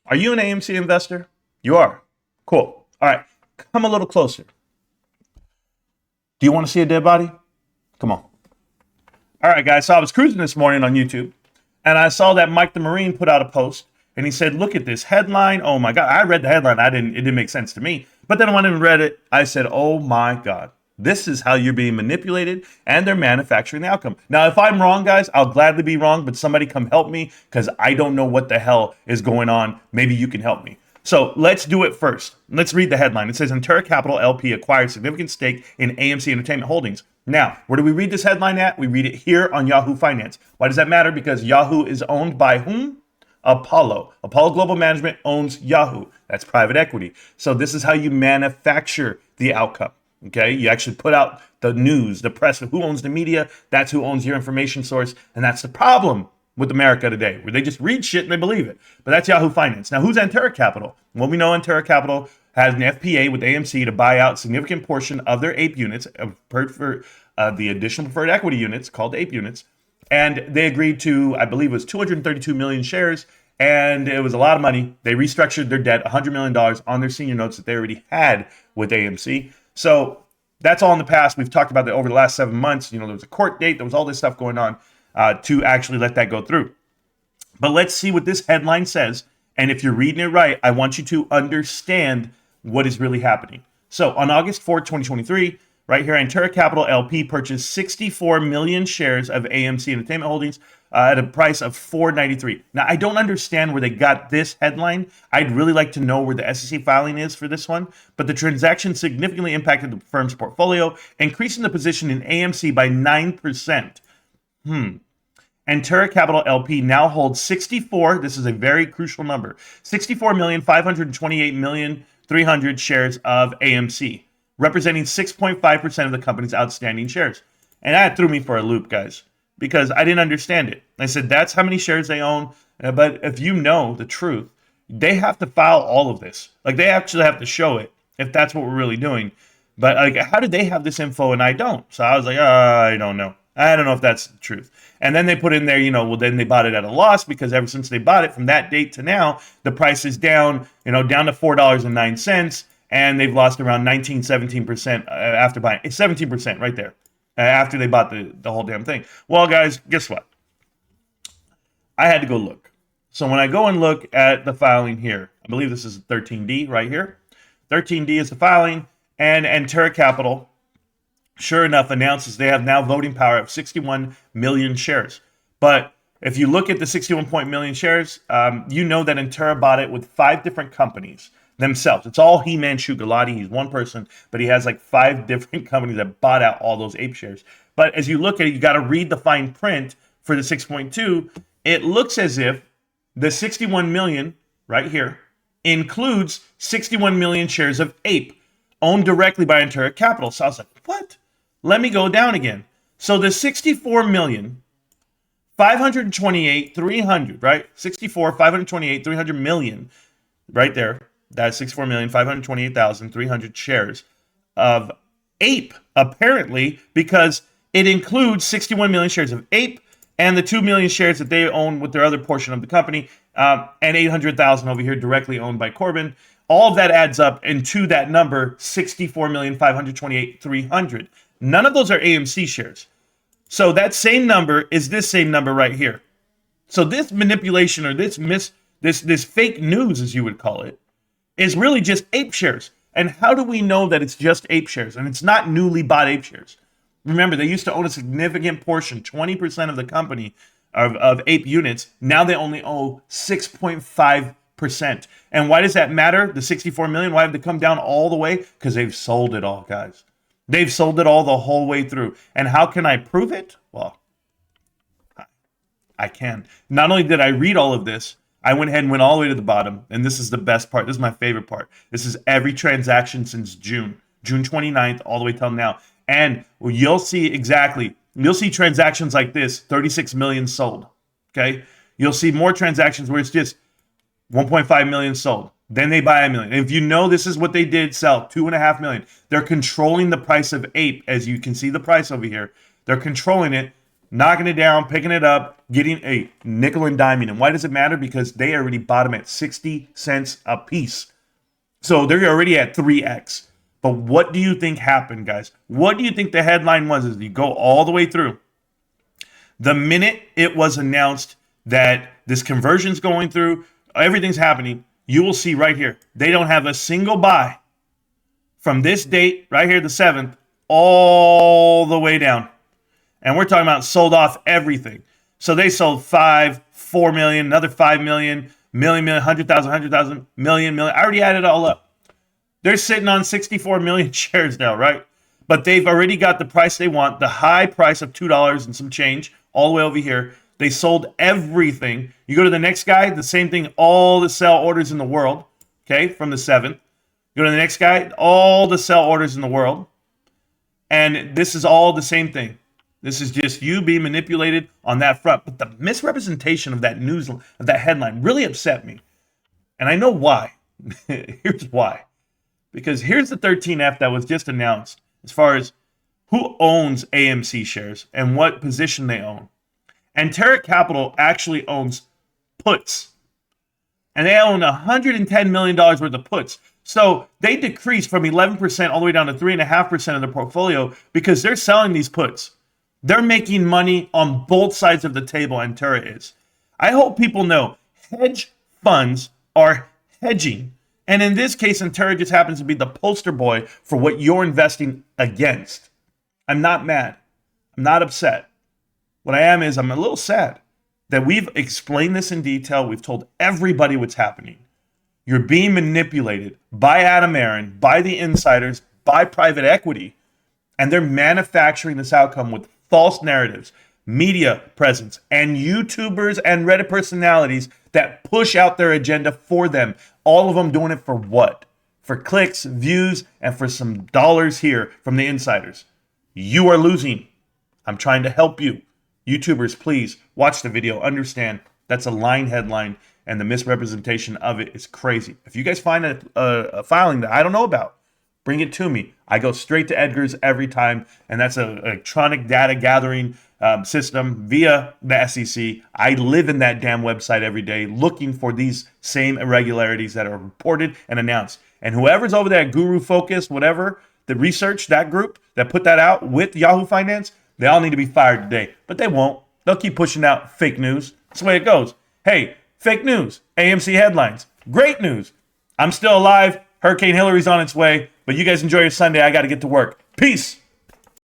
Are you an AMC investor? You are. Cool. All right. Come a little closer. Do you want to see a dead body? Come on. All right, guys. So I was cruising this morning on YouTube, and I saw that Mike the Marine put out a post, and he said, "Look at this headline. Oh my God!" I read the headline. It didn't make sense to me. But then when I read it, I said, "Oh my God! This is how you're being manipulated, and they're manufacturing the outcome." Now, if I'm wrong, guys, I'll gladly be wrong. But somebody come help me because I don't know what the hell is going on. Maybe you can help me. So let's do it first. Let's read the headline. It says Antara Capital LP acquires significant stake in AMC Entertainment Holdings. Now, where do we read this headline at? We read it here on Yahoo Finance. Why does that matter? Because Yahoo is owned by whom? Apollo. Apollo Global Management owns Yahoo. That's private equity. So this is how you manufacture the outcome. Okay, you actually put out the news, the press, who owns the media. That's who owns your information source. And that's the problem with America today, where they just read shit and they believe it. But that's Yahoo Finance. Now, who's Antara Capital? Well, we know Antara Capital has an FPA with AMC to buy out a significant portion of their APE units, the additional preferred equity units called APE units. And they agreed to, I believe it was 232 million shares, and it was a lot of money. They restructured their debt, $100 million on their senior notes that they already had with AMC. So that's all in the past. We've talked about that over the last 7 months. You know, there was a court date. There was all this stuff going on to actually let that go through. But let's see what this headline says. And if you're reading it right, I want you to understand what is really happening. So on August 4th, 2023, right here, Antara Capital LP purchased 64 million shares of AMC Entertainment Holdings at a price of $4.93. Now, I don't understand where they got this headline. I'd really like to know where the SEC filing is for this one. But the transaction significantly impacted the firm's portfolio, increasing the position in AMC by 9%. Antara Capital LP now holds 64, this is a very crucial number, 64,528,300 shares of AMC, representing 6.5% of the company's outstanding shares. And that threw me for a loop, guys, because I didn't understand it. I said, that's how many shares they own. But if you know the truth, they have to file all of this. Like, they actually have to show it if that's what we're really doing. But like, how did they have this info and I don't? So I was like, I don't know. I don't know if that's the truth. And then they put in there, well, then they bought it at a loss because ever since they bought it from that date to now, the price is down, down to $4.09. And they've lost around 17% after buying. It's 17% right there after they bought the whole damn thing. Well, guys, guess what? I had to go look. So when I go and look at the filing here, I believe this is 13D right here. 13D is the filing, and Antara Capital, sure enough, announces they have now voting power of 61 million shares. But if you look at the 61 million shares, you know that Antara bought it with 5 different companies themselves. It's all Himanshu Gulati. He's one person, but he has like 5 different companies that bought out all those ape shares. But as you look at it, you got to read the fine print for the 6.2. It looks as if the 61 million right here includes 61 million shares of ape owned directly by Antara Capital. So I was like, what? Let me go down again. So the 64,528,300, right? 64,528,300 million, right there. That's 64,528,300 shares of ape, apparently, because it includes 61 million shares of ape and the 2 million shares that they own with their other portion of the company, and 800,000 over here directly owned by Corbin. All of that adds up into that number, 64,528,300. None of those are AMC shares. So that same number is this same number right here. So this manipulation or this fake news, as you would call it, is really just ape shares. And how do we know that it's just ape shares and it's not newly bought ape shares? Remember, they used to own a significant portion, 20% of the company of ape units. Now they only own 6.5%. And why does that matter? The 64 million, why have they come down all the way? Because they've sold it all, guys. They've sold it all the whole way through. And how can I prove it? Well, I can. Not only did I read all of this, I went ahead and went all the way to the bottom. And this is the best part. This is my favorite part. This is every transaction since June 29th, all the way till now. And you'll see you'll see transactions like this, 36 million sold. Okay. You'll see more transactions where it's just 1.5 million sold. Then they buy 1 million. And if you know this is what they did, sell 2.5 million. They're controlling the price of ape, as you can see the price over here. They're controlling it. knocking it down, picking it up, getting a nickel and diming. And why does it matter? Because they already bought them at 60 cents a piece. So they're already at 3x. But what do you think happened, guys? What do you think the headline was as you go all the way through? The minute it was announced that this conversion's going through, everything's happening, you will see right here, they don't have a single buy from this date, right here, the 7th, all the way down. And we're talking about sold off everything. So they sold 4 million, another 5 million, million, 100,000, million. I already added it all up. They're sitting on 64 million shares now, right? But they've already got the price they want, the high price of $2 and some change, all the way over here. They sold everything. You go to the next guy, the same thing, all the sell orders in the world, okay, from the 7th. Go to the next guy, all the sell orders in the world. And this is all the same thing. This is just you being manipulated on that front. But the misrepresentation of that news, of that headline, really upset me. And I know why. Here's why. Because here's the 13F that was just announced as far as who owns AMC shares and what position they own. Antara Capital actually owns puts. And they own $110 million worth of puts. So they decreased from 11% all the way down to 3.5% of their portfolio because they're selling these puts. They're making money on both sides of the table, Antara is. I hope people know hedge funds are hedging. And in this case, Antara just happens to be the poster boy for what you're investing against. I'm not mad. I'm not upset. What I am is I'm a little sad that we've explained this in detail. We've told everybody what's happening. You're being manipulated by Adam Aaron, by the insiders, by private equity, and they're manufacturing this outcome with false narratives, media presence, and YouTubers and Reddit personalities that push out their agenda for them. All of them doing it for what? For clicks, views, and for some dollars here from the insiders. You are losing. I'm trying to help you. YouTubers, please watch the video. Understand that's a lying headline, and the misrepresentation of it is crazy. If you guys find a filing that I don't know about, bring it to me. I go straight to Edgar's every time, and that's an electronic data gathering system via the SEC. I live in that damn website every day looking for these same irregularities that are reported and announced. And whoever's over there at Guru Focus, whatever, the research, that group that put that out with Yahoo Finance, they all need to be fired today. But they won't. They'll keep pushing out fake news. That's the way it goes. Hey, fake news, AMC headlines, great news. I'm still alive. Hurricane Hillary's on its way. But you guys enjoy your Sunday. I got to get to work. Peace.